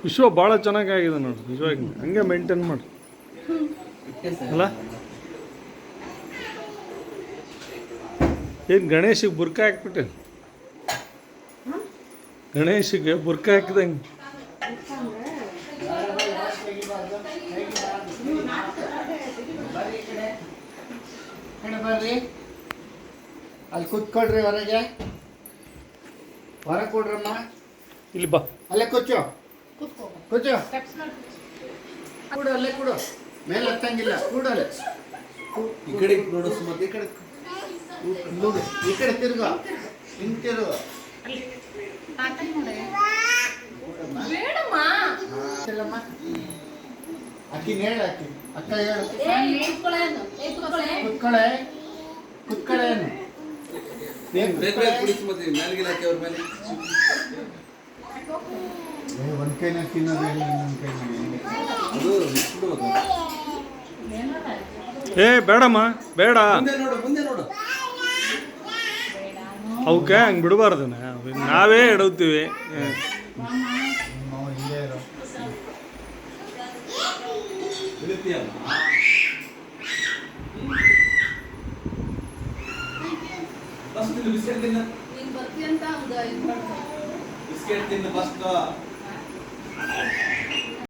ವಿಶ್ವ ಭಾಳ ಚೆನ್ನಾಗಾಗಿದೆ ನೋಡಿ ನಿಜವಾಗಿ, ಹಂಗೆ ಮೇಂಟೈನ್ ಮಾಡಿ ಅಲ್ಲ. ಏನು ಗಣೇಶಿಗೆ ಬುರ್ಕ ಹಾಕ್ಬಿಟ್ಟೆ, ಗಣೇಶಿಗೆ ಬುರ್ಕ ಹಾಕಿದಂಗೆ. ಬರ್ರಿ ಅಲ್ಲಿ ಕೂತ್ಕೊಳ್ರಿ, ಹೊರಗೆ ಹೊರಗೆ ಕೊಡ್ರಮ್ಮ. ಇಲ್ಲಿ ಬಾ, ಅಲ್ಲೇ ಕೂಚು ಕೂಚು ಕೂಡು, ಅಲ್ಲೇ ಕೂಡು, ಮೇಲೆ ಹತ್ತಂಗಿಲ್ಲ, ಕೂಡಲ್ಲೇ. ಈ ಕಡೆ ನೋಡು ಸುಮತಿ, ಈ ಕಡೆ ನೋಡು, ಈ ಕಡೆ ತಿರುಗು, ಹಿಂಗೆ ತಿರುಗು. ಅಕ್ಕಿ ಹೇಳು, ಅಕ್ಕಿ ಅಕ್ಕ ಹೇಳು, ಕುತ್ಕೊಳೆ ಕುತ್ಕೊಳೇನು ಬೇಗ ಕುಡಿ ಸುಮತಿ, ಮೇಲ್ಗಿಲ್ಲ ಹಾಕಿ ಅವ್ರ ಮೇಲೆ. ಒಂದು ಕೈನ ತಿನ್ನೋದು, ಇನ್ನೊಂದು ಕೈನ ಅದು ಬಿಡ್ಬೇಕು. ಏ ಬೇಡಮ್ಮ ಬೇಡ, ಮುಂದೆ ನೋಡು, ಮುಂದೆ ನೋಡು. ಅವಕ್ಕೆ ಹಂಗೆ ಬಿಡಬಾರ್ದು, ನಾವೇ ಎಡವ್ತೀವಿ. ಇಲ್ಲೇ ಇರೋ. ಇಳಿತೀಯಮ್ಮ. ಫಸ್ಟ್ ತಿನ್ನು ಬಿಸ್ಕೆಟ್ ತಿನ್ನು, ಬಿಸ್ಕೆಟ್ ತಿನ್ನು ಫಸ್ಟ್.